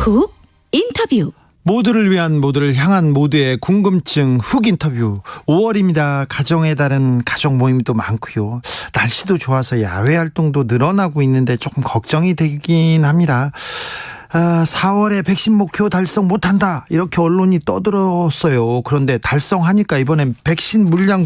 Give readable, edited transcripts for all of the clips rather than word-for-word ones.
훅 인터뷰. 모두를 위한, 모두를 향한 모두의 궁금증 훅 인터뷰. 5월입니다. 가정에 따른 가족 모임도 많고요. 날씨도 좋아서 야외 활동도 늘어나고 있는데 조금 걱정이 되긴 합니다. 4월에 백신 목표 달성 못한다, 이렇게 언론이 떠들었어요. 그런데 달성하니까 이번엔 백신 물량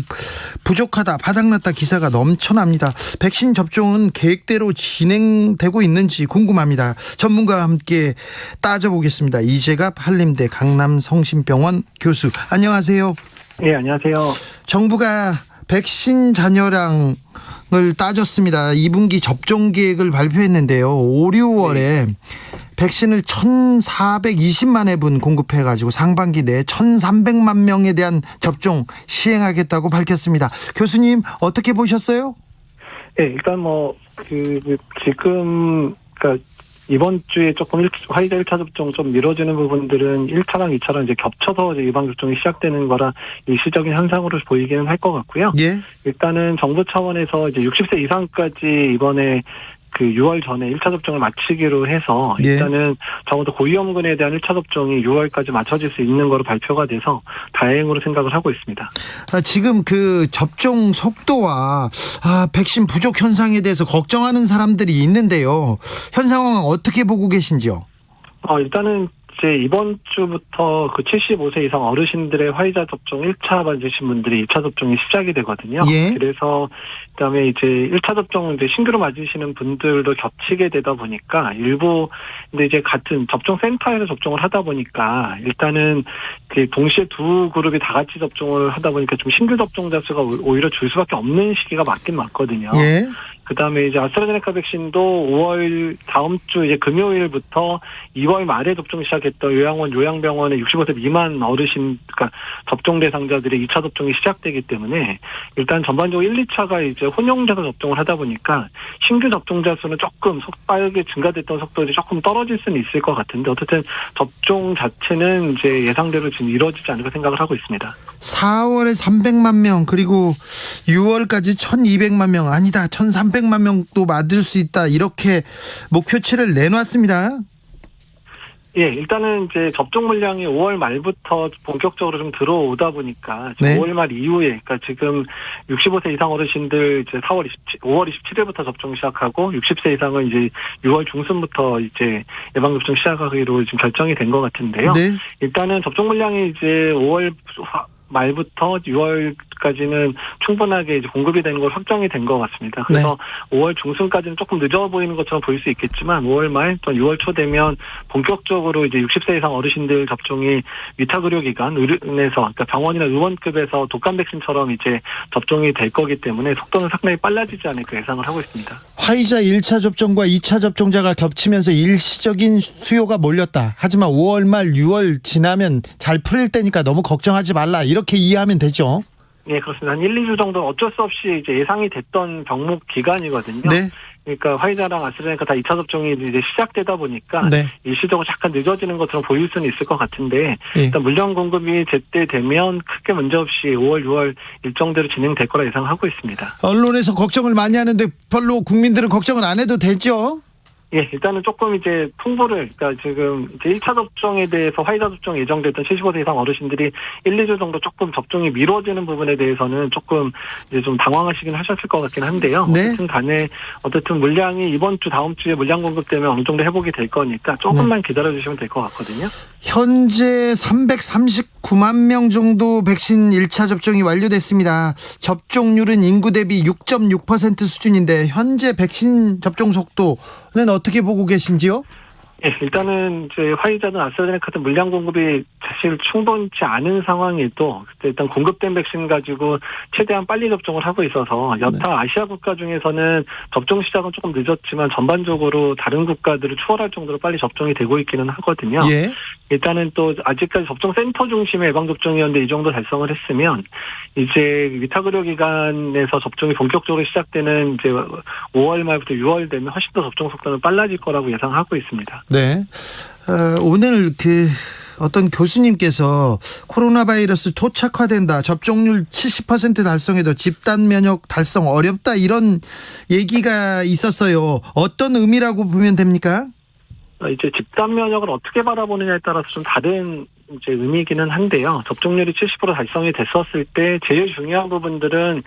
부족하다, 바닥났다 기사가 넘쳐납니다. 백신 접종은 계획대로 진행되고 있는지 궁금합니다. 전문가와 함께 따져보겠습니다. 이재갑 한림대 강남성심병원 교수, 안녕하세요. 네, 안녕하세요. 정부가 백신 잔여량을 따졌습니다. 2분기 접종 계획을 발표했는데요. 5, 6월에 백신을 1,420만 회분 공급해가지고 상반기 내에 1,300만 명에 대한 접종 시행하겠다고 밝혔습니다. 교수님, 어떻게 보셨어요? 네, 일단 지금 이번 주에 조금 화이자 1차 접종 좀 미뤄지는 부분들은 1차랑 2차랑 이제 겹쳐서 이제 예방 접종이 시작되는 거라 일시적인 현상으로 보이기는 할 것 같고요. 예. 일단은 정부 차원에서 이제 60세 이상까지 이번에 6월 전에 1차 접종을 마치기로 해서 일단은 적어도 고위험군에 대한 1차 접종이 6월까지 맞춰질 수 있는 거로 발표가 돼서 다행으로 생각을 하고 있습니다. 지금 접종 속도와 백신 부족 현상에 대해서 걱정하는 사람들이 있는데요. 현 상황은 어떻게 보고 계신지요? 일단은 이번 주부터 75세 이상 어르신들의 화이자 접종 1차 받으신 분들이 2차 접종이 시작이 되거든요. 예. 그래서 그다음에 이제 1차 접종 신규로 맞으시는 분들도 겹치게 되다 보니까 일부 근데 이제 같은 접종 센터에서 접종을 하다 보니까 일단은 동시에 두 그룹이 다 같이 접종을 하다 보니까 좀 신규 접종자 수가 오히려 줄 수밖에 없는 시기가 맞긴 맞거든요. 예. 그다음에 이제 아스트라제네카 백신도 5월 다음 주 이제 금요일부터 2월 말에 접종 시작했던 요양병원의 65세 미만 어르신, 그러니까 접종 대상자들의 2차 접종이 시작되기 때문에 일단 전반적으로 1, 2차가 이제 혼용돼서 접종을 하다 보니까 신규 접종자 수는 조금 빠르게 증가됐던 속도들이 조금 떨어질 수는 있을 것 같은데 어쨌든 접종 자체는 이제 예상대로 지금 이루어지지 않을까 생각을 하고 있습니다. 4월에 300만 명, 그리고 6월까지 1,200만 명, 아니다 1,300만 명도 맞을 수 있다, 이렇게 목표치를 내놨습니다. 예, 일단은 이제 접종 물량이 5월 말부터 본격적으로 좀 들어오다 보니까 네. 5월 말 이후에, 그러니까 지금 65세 이상 어르신들 이제 5월 27일부터 접종 시작하고 60세 이상은 이제 6월 중순부터 이제 예방 접종 시작하기로 지금 결정이 된 것 같은데요. 네. 일단은 접종 물량이 이제 5월 말부터 6월까지는 충분하게 이제 공급이 되는 걸 확정이 된 것 같습니다. 그래서 5월 중순까지는 조금 늦어 보이는 것처럼 보일 수 있겠지만 5월 말 또 6월 초 되면 본격적으로 이제 60세 이상 어르신들 접종이 위탁의료기관, 의료원에서, 그러니까 병원이나 의원급에서 독감 백신처럼 이제 접종이 될 거기 때문에 속도는 상당히 빨라지지 않을까 예상을 하고 있습니다. 화이자 1차 접종과 2차 접종자가 겹치면서 일시적인 수요가 몰렸다. 하지만 5월 말 6월 지나면 잘 풀릴 때니까 너무 걱정하지 말라, 이렇게 이해하면 되죠? 네, 그렇습니다. 한 1, 2주 정도는 어쩔 수 없이 이제 예상이 됐던 병목 기간이거든요. 네. 그러니까 화이자랑 아스트라제네카 다 2차 접종이 이제 시작되다 보니까 일시적으로 잠깐 늦어지는 것처럼 보일 수는 있을 것 같은데 일단 물량 공급이 제때 되면 크게 문제 없이 5월, 6월 일정대로 진행될 거라 예상하고 있습니다. 언론에서 걱정을 많이 하는데 별로 국민들은 걱정을 안 해도 되죠? 예, 일단은 조금 이제 풍부를, 그러니까 지금 이제 1차 접종에 대해서 화이자 접종 예정됐던 75세 이상 어르신들이 1, 2주 정도 조금 접종이 미뤄지는 부분에 대해서는 조금 이제 좀 당황하시긴 하셨을 것 같긴 한데요. 네. 어쨌든 물량이 이번 주, 다음 주에 물량 공급되면 어느 정도 회복이 될 거니까 조금만 기다려주시면 될 것 같거든요. 현재 339만 명 정도 백신 1차 접종이 완료됐습니다. 접종률은 인구 대비 6.6% 수준인데 현재 백신 접종 속도는 어떻게 보고 계신지요? 예, 일단은 이제 화이자든 아스트라제네카 같은 물량 공급이 사실 충분치 않은 상황에도 일단 공급된 백신 가지고 최대한 빨리 접종을 하고 있어서 여타 아시아 국가 중에서는 접종 시작은 조금 늦었지만 전반적으로 다른 국가들을 추월할 정도로 빨리 접종이 되고 있기는 하거든요. 예. 일단은 또 아직까지 접종센터 중심의 예방접종이었는데 이 정도 달성을 했으면 이제 위탁의료기관에서 접종이 본격적으로 시작되는 이제 5월 말부터 6월 되면 훨씬 더 접종 속도는 빨라질 거라고 예상하고 있습니다. 네. 오늘 어떤 교수님께서 코로나 바이러스 토착화된다, 접종률 70% 달성해도 집단 면역 달성 어렵다, 이런 얘기가 있었어요. 어떤 의미라고 보면 됩니까? 이제 집단 면역을 어떻게 바라보느냐에 따라서 좀 다른 이제 의미이기는 한데요. 접종률이 70% 달성이 됐었을 때 제일 중요한 부분들은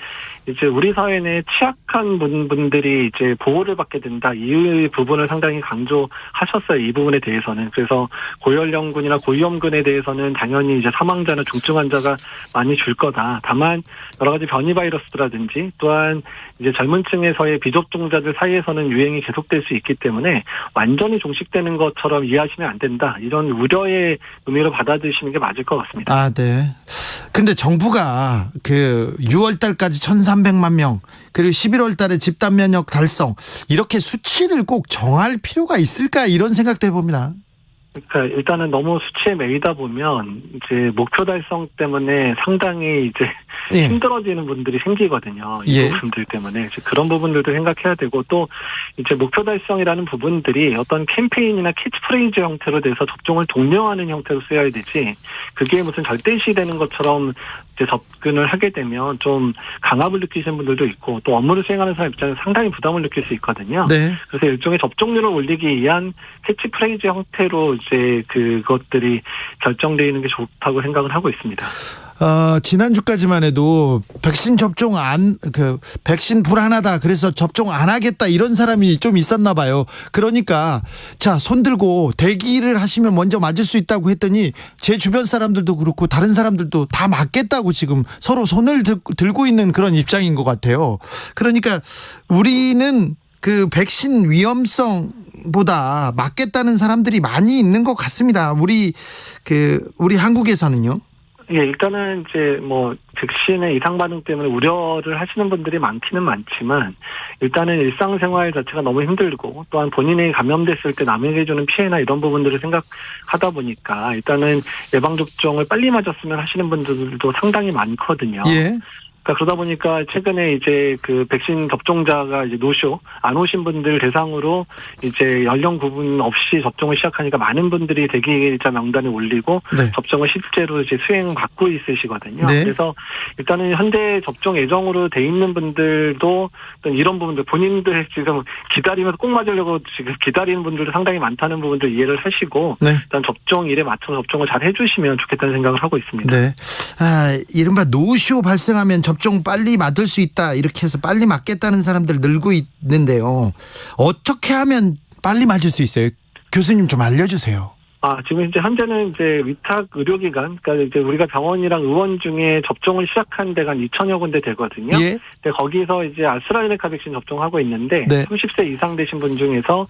이제 우리 사회 내 취약한 분들이 이제 보호를 받게 된다. 이 부분을 상당히 강조하셨어요. 이 부분에 대해서는. 그래서 고연령군이나 고위험군에 대해서는 당연히 이제 사망자나 중증 환자가 많이 줄 거다. 다만 여러 가지 변이 바이러스라든지 또한 이제 젊은 층에서의 비접종자들 사이에서는 유행이 계속될 수 있기 때문에 완전히 종식되는 것처럼 이해하시면 안 된다. 이런 우려의 의미로 받아들이시는 게 맞을 것 같습니다. 아, 네. 근데 정부가 그 6월 달까지 1,300만 명, 그리고 11월 달에 집단 면역 달성, 이렇게 수치를 꼭 정할 필요가 있을까, 이런 생각도 해봅니다. 그러니까 일단은 너무 수치에 매이다 보면 이제 목표 달성 때문에 상당히 이제 예. 힘들어지는 분들이 생기거든요. 이 예. 부분들 때문에 그런 부분들도 생각해야 되고 또 이제 목표 달성이라는 부분들이 어떤 캠페인이나 캐치프레이즈 형태로 돼서 접종을 독려하는 형태로 쓰여야 되지 그게 무슨 절대시되는 것처럼 이제 접근을 하게 되면 좀 강압을 느끼시는 분들도 있고 또 업무를 수행하는 사람 입장에서 상당히 부담을 느낄 수 있거든요. 네. 그래서 일종의 접종률을 올리기 위한 캐치프레이즈 형태로 이제 그것들이 결정되어 있는 게 좋다고 생각을 하고 있습니다. 지난주까지만 해도 백신 접종 백신 불안하다. 그래서 접종 안 하겠다. 이런 사람이 좀 있었나 봐요. 그러니까, 자, 손 들고 대기를 하시면 먼저 맞을 수 있다고 했더니 제 주변 사람들도 그렇고 다른 사람들도 다 맞겠다고 지금 서로 손을 들고 있는 그런 입장인 것 같아요. 그러니까 우리는 그 백신 위험성보다 맞겠다는 사람들이 많이 있는 것 같습니다. 우리 한국에서는요. 예, 일단은 이제 뭐 백신의 이상 반응 때문에 우려를 하시는 분들이 많기는 많지만 일단은 일상생활 자체가 너무 힘들고 또한 본인이 감염됐을 때 남에게 주는 피해나 이런 부분들을 생각하다 보니까 일단은 예방접종을 빨리 맞았으면 하시는 분들도 상당히 많거든요. 예. 그러니까 그러다 보니까 최근에 이제 그 백신 접종자가 이제 노쇼 안 오신 분들 대상으로 이제 연령 구분 없이 접종을 시작하니까 많은 분들이 대기자 명단에 올리고 네. 접종을 실제로 이제 수행 받고 있으시거든요. 네. 그래서 일단은 현대 접종 예정으로 돼 있는 분들도 이런 부분들 본인들 지금 기다리면서 꼭 맞으려고 지금 기다리는 분들도 상당히 많다는 부분들 이해를 하시고 네. 일단 접종일에 맞춰서 접종을 잘 해주시면 좋겠다는 생각을 하고 있습니다. 네. 이른바 노쇼 발생하면 접종 빨리 맞을 수 있다. 이렇게 해서 빨리 맞겠다는 사람들 늘고 있는데요. 어떻게 하면 빨리 맞을 수 있어요? 교수님 좀 알려주세요. 지금 이제 현재는 이제 위탁 의료기관, 그러니까 이제 우리가 병원이랑 의원 중에 접종을 시작한 데가 2,000여 군데 되거든요. 예. 근데 거기서 이제 아스트라제네카 백신 접종하고 있는데, 네. 30세 이상 되신 분 중에서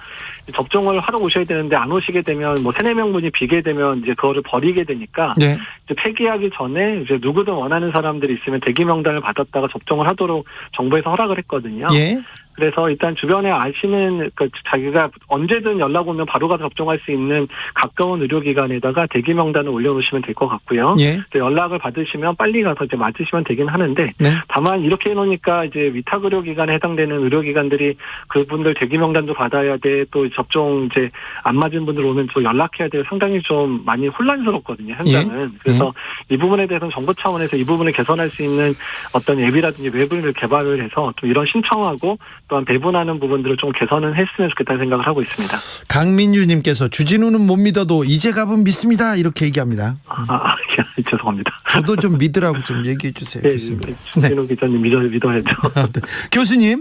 접종을 하러 오셔야 되는데 안 오시게 되면 뭐 3-4명분이 비게 되면 이제 그거를 버리게 되니까, 네. 이제 폐기하기 전에 이제 누구든 원하는 사람들이 있으면 대기 명단을 받았다가 접종을 하도록 정부에서 허락을 했거든요. 예. 그래서 일단 주변에 아시는 자기가 언제든 연락 오면 바로 가서 접종할 수 있는 가까운 의료기관에다가 대기 명단을 올려놓으시면 될 것 같고요. 예. 연락을 받으시면 빨리 가서 이제 맞으시면 되긴 하는데 네. 다만 이렇게 해놓으니까 이제 위탁 의료기관에 해당되는 의료기관들이 그분들 대기 명단도 받아야 돼. 또 접종 이제 안 맞은 분들 오면 또 연락해야 돼요. 상당히 좀 많이 혼란스럽거든요. 현장은. 예. 그래서 이 부분에 대해서는 정부 차원에서 이 부분을 개선할 수 있는 어떤 앱이라든지 웹을 개발을 해서 좀 이런 신청하고 또한 배분하는 부분들을 좀 개선을 했으면 좋겠다는 생각을 하고 있습니다. 강민주님께서 주진우는 못 믿어도 이재갑은 믿습니다. 이렇게 얘기합니다. 죄송합니다. 저도 좀 믿으라고 좀 얘기해 주세요. 네, 교수님. 주진우 기자님 믿어야죠. 네. 교수님,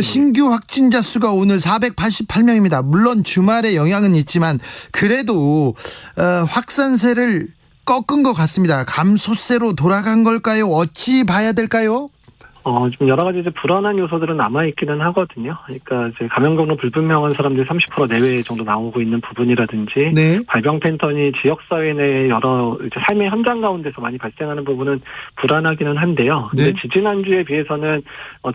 신규 확진자 수가 오늘 488명입니다. 물론 주말에 영향은 있지만 그래도 확산세를 꺾은 것 같습니다. 감소세로 돌아간 걸까요? 어찌 봐야 될까요? 좀 여러 가지 이제 불안한 요소들은 남아있기는 하거든요. 그러니까 이제 감염 경로 불분명한 사람들이 30% 내외 정도 나오고 있는 부분이라든지, 네. 발병 패턴이 지역사회 내 여러 이제 삶의 현장 가운데서 많이 발생하는 부분은 불안하기는 한데요. 근데 네. 지난주에 비해서는,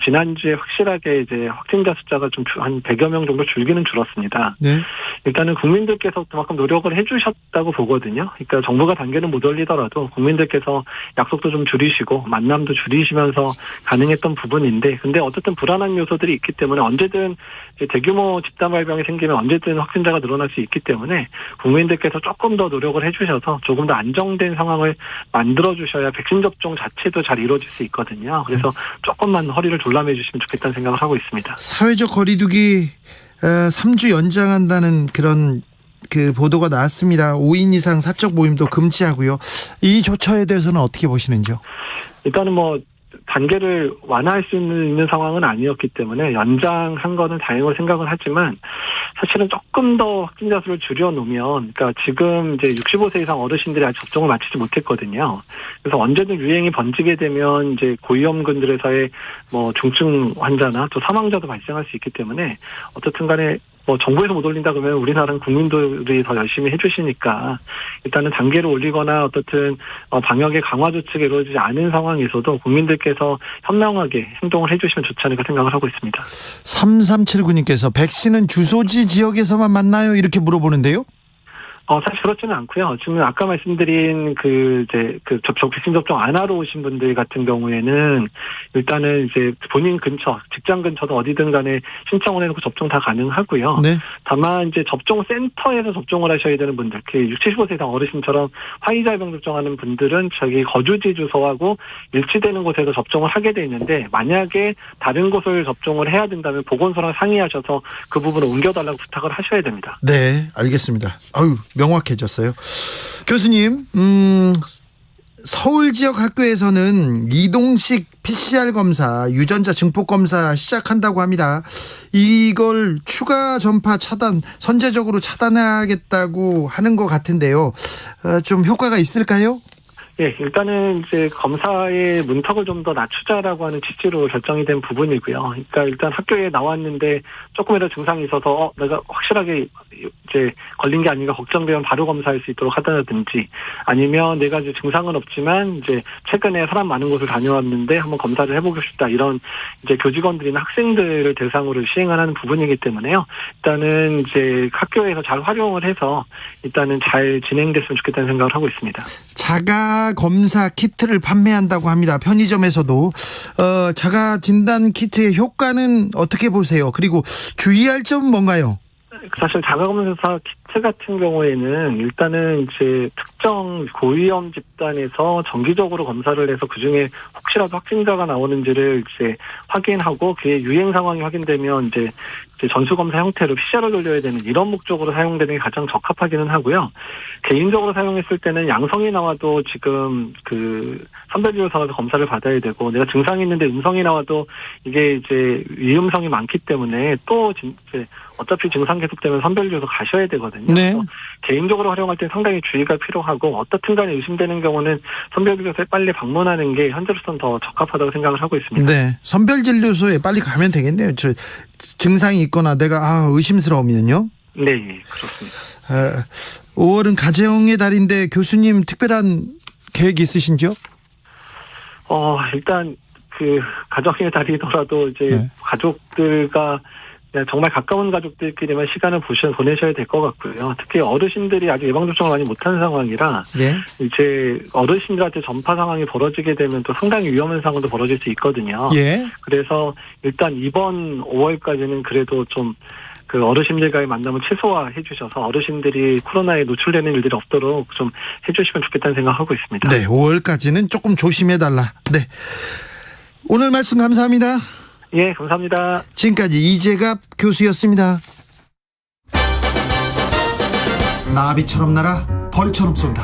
지난주에 확실하게 이제 확진자 숫자가 좀 한 100여 명 정도 줄기는 줄었습니다. 네. 일단은 국민들께서 그만큼 노력을 해주셨다고 보거든요. 그러니까 정부가 단계는 못 올리더라도 국민들께서 약속도 좀 줄이시고 만남도 줄이시면서 가능했던 부분인데, 근데 어쨌든 불안한 요소들이 있기 때문에 언제든 이제 대규모 집단 발병이 생기면 언제든 확진자가 늘어날 수 있기 때문에 국민들께서 조금 더 노력을 해주셔서 조금 더 안정된 상황을 만들어 주셔야 백신 접종 자체도 잘 이루어질 수 있거든요. 그래서 조금만 허리를 졸라매 주시면 좋겠다는 생각을 하고 있습니다. 사회적 거리두기 3주 연장한다는 그런 그 보도가 나왔습니다. 5인 이상 사적 모임도 금지하고요. 이 조처에 대해서는 어떻게 보시는지요? 일단은 단계를 완화할 수 있는 상황은 아니었기 때문에 연장한 거는 다행으로 생각을 하지만 사실은 조금 더 확진자 수를 줄여놓으면, 그러니까 지금 이제 65세 이상 어르신들이 아직 접종을 마치지 못했거든요. 그래서 언제든 유행이 번지게 되면 이제 고위험군들에서의 중증 환자나 또 사망자도 발생할 수 있기 때문에 어떻든 간에 정부에서 못 올린다 그러면 우리나라는 국민들이 더 열심히 해주시니까 일단은 단계를 올리거나 어떻든 방역의 강화 조치가 이루어지지 않은 상황에서도 국민들께서 현명하게 행동을 해주시면 좋지 않을까 생각을 하고 있습니다. 3379님께서 백신은 주소지 지역에서만 맞나요? 이렇게 물어보는데요. 사실 그렇지는 않고요. 지금 아까 말씀드린 백신 접종 안 하러 오신 분들 같은 경우에는 일단은 이제 본인 근처, 직장 근처도 어디든 간에 신청을 해놓고 접종 다 가능하고요. 네. 다만 이제 접종 센터에서 접종을 하셔야 되는 분들, 65세 이상 어르신처럼 화이자 예방 접종하는 분들은 자기 거주지 주소하고 일치되는 곳에서 접종을 하게 돼 있는데, 만약에 다른 곳을 접종을 해야 된다면 보건소랑 상의하셔서 그 부분을 옮겨달라고 부탁을 하셔야 됩니다. 네, 알겠습니다. 아유, 명확해졌어요. 교수님, 서울 지역 학교에서는 이동식 PCR 검사, 유전자 증폭 검사 시작한다고 합니다. 이걸 추가 전파 차단, 선제적으로 차단하겠다고 하는 것 같은데요. 좀 효과가 있을까요? 예, 일단은 이제 검사의 문턱을 좀 더 낮추자라고 하는 취지로 결정이 된 부분이고요. 그러니까 일단 학교에 나왔는데 조금이라도 증상이 있어서 내가 확실하게 이제 걸린 게 아닌가 걱정되면 바로 검사할 수 있도록 하다든지, 아니면 내가 이제 증상은 없지만 이제 최근에 사람 많은 곳을 다녀왔는데 한번 검사를 해보고 싶다, 이런 이제 교직원들이나 학생들을 대상으로 시행하는 부분이기 때문에요. 일단은 이제 학교에서 잘 활용을 해서 일단은 잘 진행됐으면 좋겠다는 생각을 하고 있습니다. 자가 검사 키트를 판매한다고 합니다. 편의점에서도 자가 진단 키트의 효과는 어떻게 보세요? 그리고 주의할 점은 뭔가요? 사실 자가검사 키트 같은 경우에는 일단은 이제 특정 고위험 집단에서 정기적으로 검사를 해서 그중에 혹시라도 확진자가 나오는지를 이제 확인하고 그의 유행 상황이 확인되면 이제 전수검사 형태로 PCR을 돌려야 되는 이런 목적으로 사용되는 게 가장 적합하기는 하고요. 개인적으로 사용했을 때는 양성이 나와도 지금 선별진료소에서 검사를 받아야 되고, 내가 증상이 있는데 음성이 나와도 이게 이제 위음성이 많기 때문에 또 이제 어차피 증상 계속되면 선별진료소 가셔야 되거든요. 네. 개인적으로 활용할 때 상당히 주의가 필요하고, 어떻든 간에 의심되는 경우는 선별진료소에 빨리 방문하는 게 현재로서는 더 적합하다고 생각을 하고 있습니다. 네, 선별진료소에 빨리 가면 되겠네요. 증상이 있거나 내가 의심스러우면요. 네, 그렇습니다. 5월은 가정의 달인데 교수님 특별한 계획 있으신지요? 일단 가정의 달이더라도 이제 네. 가족들과 정말 가까운 가족들끼리만 시간을 보내셔야 될 것 같고요. 특히 어르신들이 아직 예방접종을 많이 못하는 상황이라, 네. 이제 어르신들한테 전파 상황이 벌어지게 되면 또 상당히 위험한 상황도 벌어질 수 있거든요. 예. 그래서 일단 이번 5월까지는 그래도 좀 어르신들과의 만남을 최소화해 주셔서 어르신들이 코로나에 노출되는 일들이 없도록 좀 해주시면 좋겠다는 생각하고 있습니다. 네, 5월까지는 조금 조심해달라. 네. 오늘 말씀 감사합니다. 예, 감사합니다. 지금까지 이재갑 교수였습니다. 나비처럼 날아 벌처럼 쏜다.